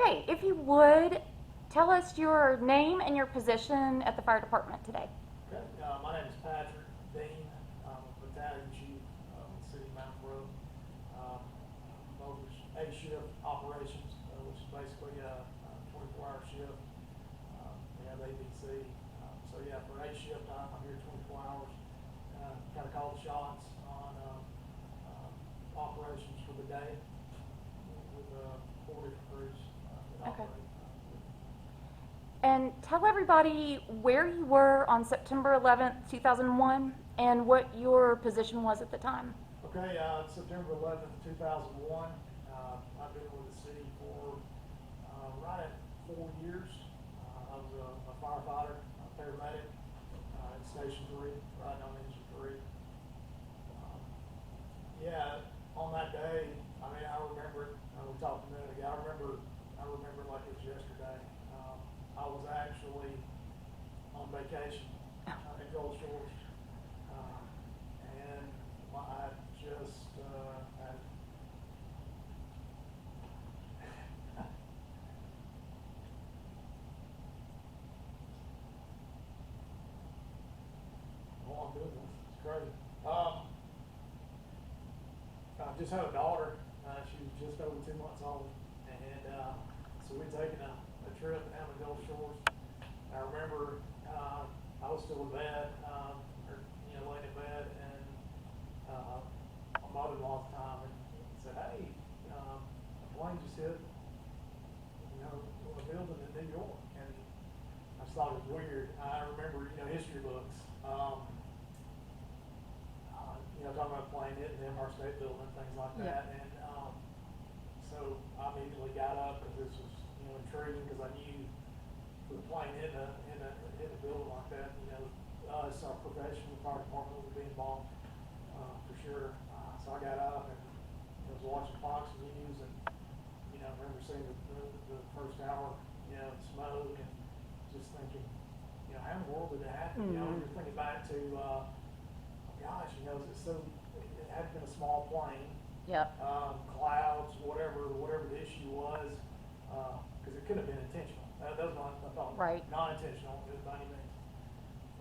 Okay, if you would, tell us your name and your position at the fire department today. Okay, my name is Patrick Dean. I'm a battalion chief in the city of Mountain Brook. Over A-shift operations, which is basically a 24-hour shift. We have ABC. So yeah, for A-shift, I'm here 24 hours. Kind of call the shots on operations for the day with 4 different crews that Okay. operate. And tell everybody where you were on September 11th, 2001, and what your position was at the time. Okay, September 11th, 2001, I've been with the city for right at 4 years. I was a firefighter, a paramedic at Station 3, riding on Engine 3. Yeah, on that day, I mean, I remember it. We talked a minute ago. I remember like it was yesterday. I was actually on vacation in Gulf Shores, and I just had. Oh my goodness, it's crazy. I just had a daughter. She was just over 2 months old, and so we'd taken a trip down to Gulf Shores. I remember I was still in bed, or laying in bed, and my mother-in-law at the time said, "Hey, a plane just hit, a building in New York," and I just thought it was weird. I remember, history books. Talking about plane hitting the Empire State Building, things like that, and so I immediately got up because this was, intriguing because I knew with a plane hitting a building like that, us, our profession, the fire department would be involved for sure. So I got up and was watching Fox News, and I remember seeing the first hour, smoke, and just thinking, how in the world did that happen? Mm-hmm. You're thinking back to. Gosh, it had been a small plane. Yep. Clouds, whatever the issue was, because it could have been intentional. That was not, I thought, right. Not intentional by any means.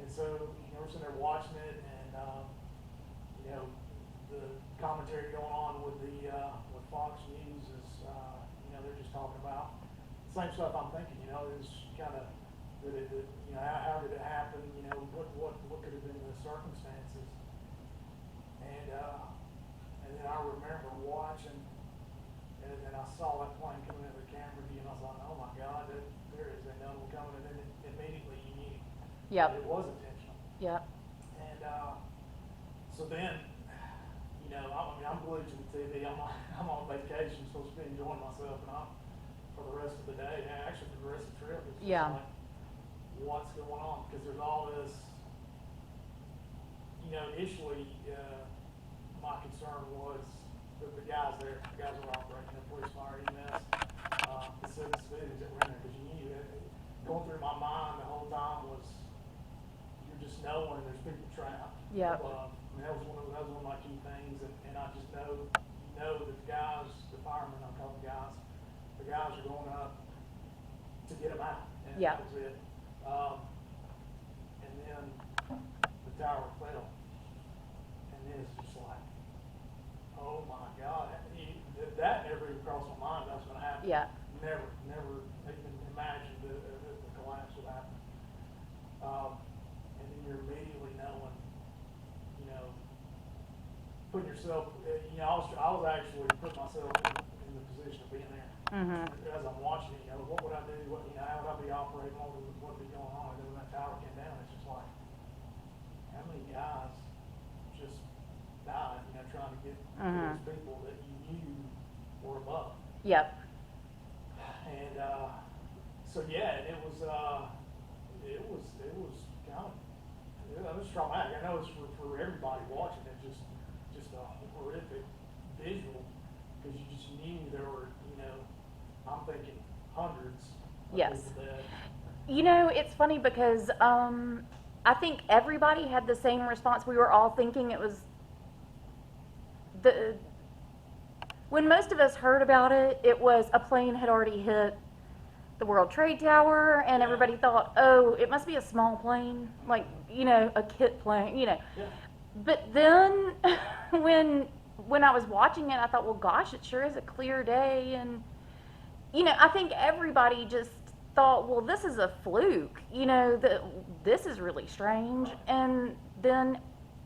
And so, we're sitting there watching it, and the commentary going on with with Fox News is, they're just talking about the same stuff I'm thinking. It's kind of how did it happen? What could have been the circumstances? And then I remember watching, and then I saw that plane coming into the camera view, and I was like, oh my God, there is another one coming, and then immediately you knew that it was intentional. Yep. And so then, I'm glued to the TV. I'm on vacation, supposed to be enjoying myself, and for the rest of the day, actually for the rest of the trip, it's just like, what's going on? Because there's all this, initially, my concern was the guys there, the guys who were operating, the police, fire, EMS, the civilians that were in there, because you knew it. Going through my mind the whole time was, you're just knowing there's people trapped. Yep. That was one of my key things, and I just know that the guys, the firemen, I'm calling guys, the guys are going up to get them out, and that was it. And then the tower fell, and then it's just like, oh my God, that never even crossed my mind that was going to happen. Yeah. Never even imagined the collapse would happen. And then you're immediately knowing, putting yourself, I was actually putting myself in the position of being there. Mm-hmm. As I'm watching it, what would I do? How would I be operating? What would be going on? And then when that tower came down, it's just like, how many guys just died, trying to get those people that you knew were above. Yep. And so yeah, it was kind of, it was traumatic. I know it's for everybody watching it, just a horrific visual, because you just knew there were, I'm thinking hundreds of people dead. It's funny because I think everybody had the same response. We were all thinking it was when most of us heard about it, it was a plane had already hit the World Trade Tower, and everybody thought, oh, it must be a small plane, like, you know, a kit plane, you know. Yeah. But then when I was watching it, I thought, well, gosh, it sure is a clear day. And, you know, I think everybody just thought, well, this is a fluke, you know, this is really strange. And then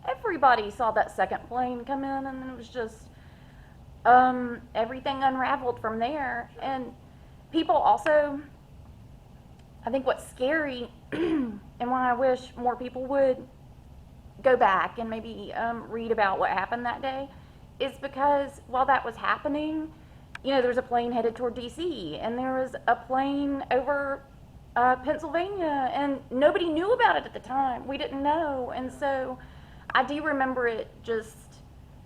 everybody saw that second plane come in, and it was just, everything unraveled from there. And people also, I think what's scary, and why I wish more people would go back and maybe read about what happened that day, is because while that was happening, you know, there was a plane headed toward DC, and there was a plane over Pennsylvania, and nobody knew about it at the time. We didn't know. And so I do remember it just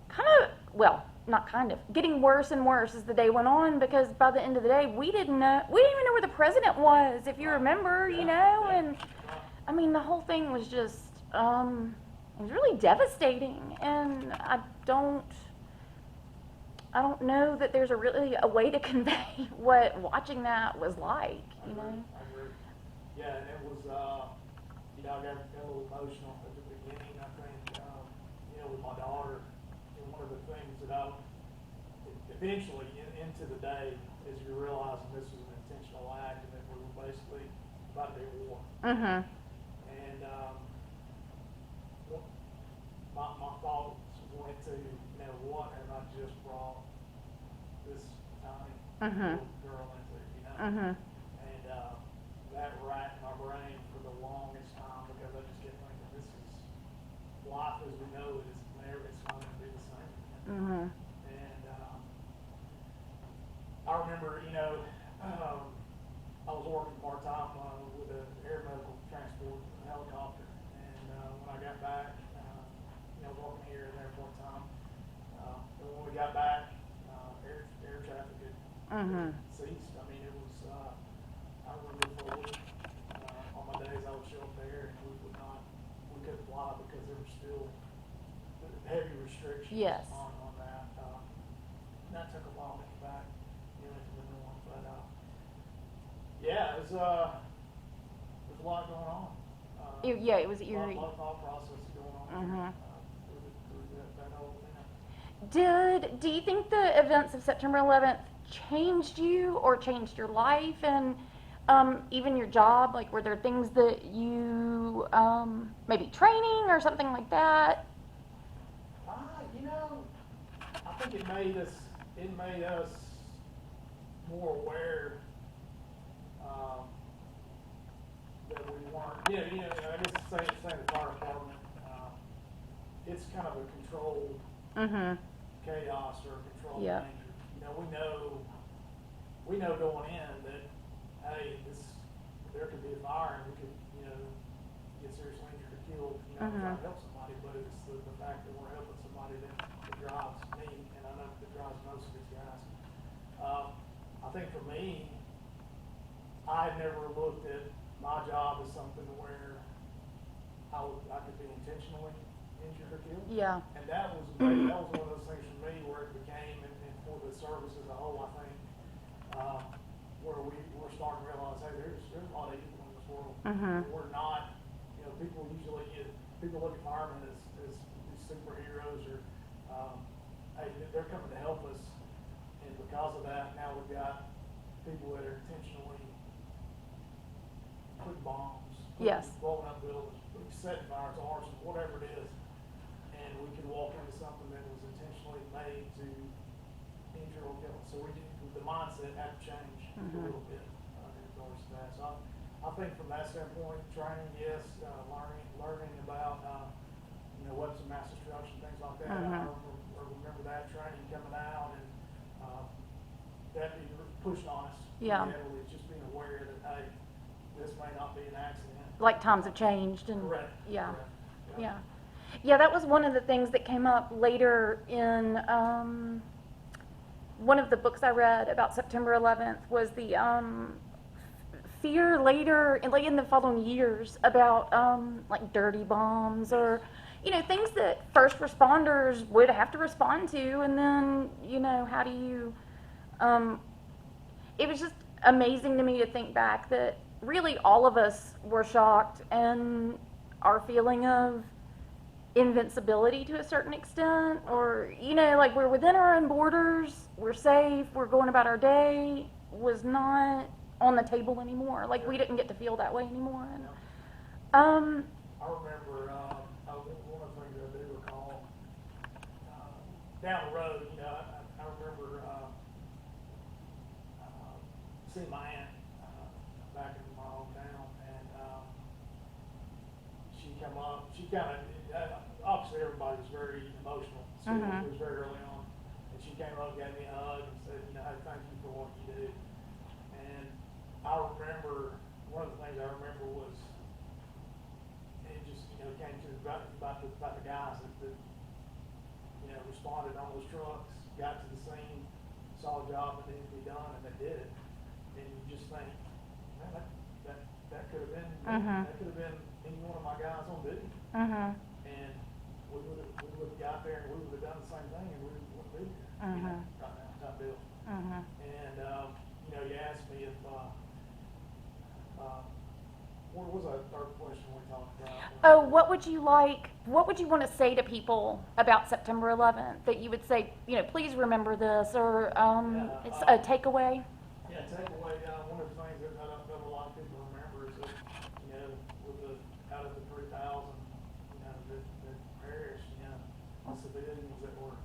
kind of, well, not kind of, getting worse and worse as the day went on, because by the end of the day, we didn't even know where the president was, if you remember, you know. And I mean, the whole thing was just, it was really devastating. And I don't know that there's really a way to convey what watching that was like, you know. I agree. Yeah, and it was, you know, I got a little emotional at the beginning, I think, you know, with my daughter. And one of the things that eventually into the day is you realizing this was an intentional act, and that we were basically about to be at war. Mm-hmm. And my thoughts went to, you know, what have I just brought this tiny little girl into, you know? Mm-hmm. And that racked my brain for the longest time, because I just kept thinking, this is life as we know it is never, it's not going to be the same again. Mm-hmm. And I remember, you know, I was working part-time with an air medical transport helicopter, and when I got back, you know, working here and there part-time, and when we got back, air traffic had ceased. I mean, it was, I remember for a week, on my days I would show up there, and we couldn't fly because there were still heavy restrictions Yes. on that. And that took a while to get back, you know, into the norm. But yeah, it was there's a lot going on. Yeah, it was A eerie. lot of thought processes going on through that whole thing. Do you think the events of September 11th changed you or changed your life, and even your job? Like, were there things that you, maybe training or something like that? You know, I think it made us more aware that we weren't. You know, I guess the same the fire department. It's kind of a controlled chaos or a controlled Yeah. danger. You know, we know going in that, hey, there could be a fire, and we could, you know, get seriously injured or killed, you know, trying to help somebody. But it's the fact that we're helping somebody that drives me, and I know that drives most of these guys. I think for me, I had never looked at my job as something where I could be intentionally injured or killed. Yeah. And that was one of those things for me where it became, and for the service as a whole, I think, where we're starting to realize, hey, there's a lot of evil in this world. We're not, you know, people look at firemen as these superheroes, or hey, they're coming to help us, and because of that, now we've got people that are intentionally putting bombs, Yes. blowing up buildings, setting fires, arson, whatever it is, and we can walk into something that was intentionally made to injure or kill. So the mindset had to change a little bit in regards to that. So I think from that standpoint, training, yes, learning about you know, weapons of mass destruction, things like that. I remember that training coming out, and that being pushed on us. Yeah. Heavily, just being aware that, hey, this may not be an accident. Like, times have changed, and Correct. yeah. Correct. Yeah. Yeah, that was one of the things that came up later in one of the books I read about September 11th, was the fear later, like in the following years, about like dirty bombs, or, you know, things that first responders would have to respond to, and then, you know, how do you, it was just, amazing to me to think back that really all of us were shocked, and our feeling of invincibility to a certain extent, or, you know, like we're within our own borders, we're safe, we're going about our day, was not on the table anymore. Like, we didn't get to feel that way anymore. And, I remember, one of the things I do recall, down the road, you know, I remember, seeing my aunt, back in my hometown, and, she come up, she kinda, obviously everybody was very emotional, so it was very early on, and she came up, gave me a hug, and said, you know, hey, thank you for what you do. And I remember, one of the things I remember was, it just, you know, came to about the guys that, you know, responded on those trucks, got to the scene, saw a job that needed to be done, and they did it. And you just think, man, that could have been, that could have been any one of my guys on duty. And we would have got there and we would have done the same thing, and we wouldn't be here, you know, right now, type deal. And, you know, you asked me if, what was our third question we talked about? oh, what would you want to say to people about September 11th, that you would say, you know, please remember this, or it's a takeaway? Yeah, takeaway, one of the things that a lot of people remember is that, you know, out of the 3,000, you know, that perished, you know, the civilians that were,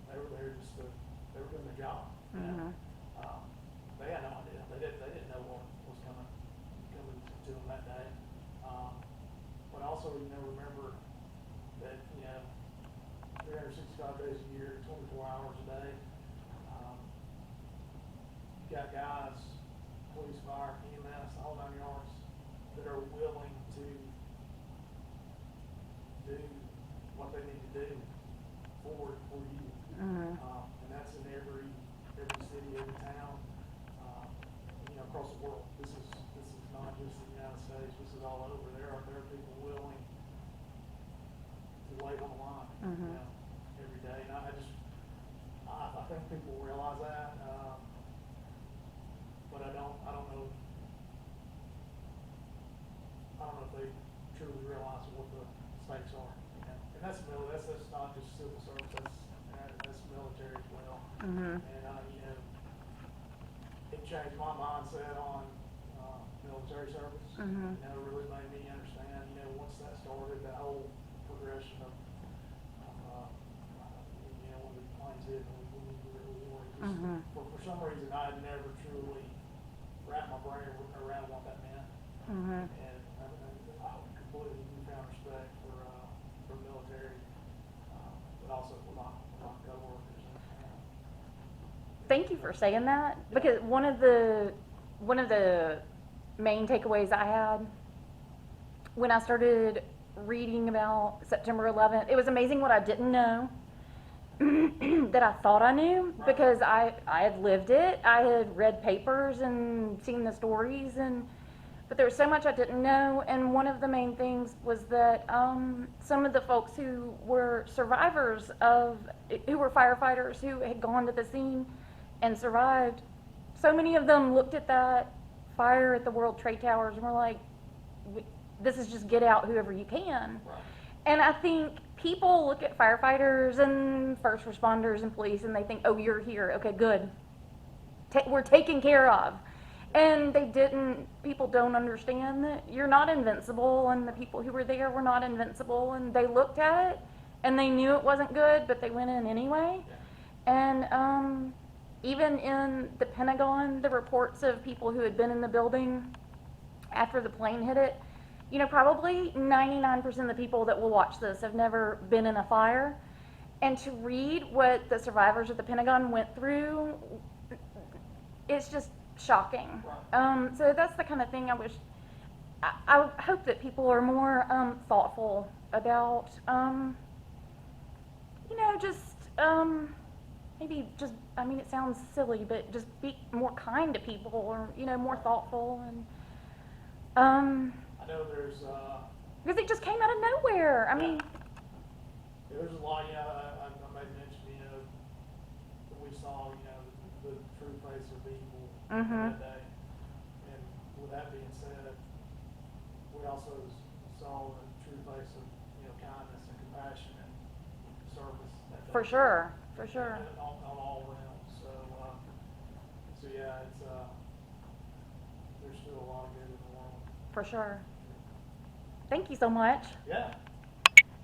they were there just they were doing their job. You know? They had no idea. They didn't know what was coming to them that day. But also, you know, remember that, you know, 365 days a year, 24 hours a day, you got guys, police, fire, EMS, the whole 9 yards, that are willing to do what they need to do for you. And that's in every city, every town, you know, across the world. This is not just the United States. This is all over. There are people willing to wait on the line, you know, every day. And I think people realize that, but I don't know if they truly realize what the stakes are. You know? And that's not just civil service. That's military as well. And you know, it changed my mindset on military service. You know, it really made me understand. You know, once that started, that whole progression of you know, when the planes hit and when we were at war, for some reason I had never truly wrapped my brain around what that meant. And I completely newfound respect for military, but also for my coworkers. Thank you for saying that, because one of the main takeaways I had when I started reading about September 11th, it was amazing what I didn't know that I thought I knew, because I had lived it. I had read papers and seen the stories, but there was so much I didn't know. And one of the main things was that some of the folks who were survivors who were firefighters who had gone to the scene and survived, so many of them looked at that fire at the World Trade Towers and were like, this is just get out whoever you can. And I think people look at firefighters and first responders and police and they think, oh, you're here, okay, good, we're taken care of. And people don't understand that you're not invincible, and the people who were there were not invincible, and they looked at it and they knew it wasn't good, but they went in anyway. And even in the Pentagon, the reports of people who had been in the building after the plane hit it, you know, probably 99% of the people that will watch this have never been in a fire. And to read what the survivors of the Pentagon went through, it's just shocking. So that's the kind of thing I hope that people are more thoughtful about, you know, just maybe just, I mean, it sounds silly, but just be more kind to people, or, you know, more thoughtful. And I know there's because it just came out of nowhere. I mean, there's a lot. I made mention, you know, that we saw, you know, the true face face of evil Mhm. that day. And with that being said, we also saw the true face of, you know, kindness and compassion and service that day. For sure, for sure. And on all realms. So, so yeah, it's, there's still a lot of good in the world. For sure. Thank you so much. Yeah.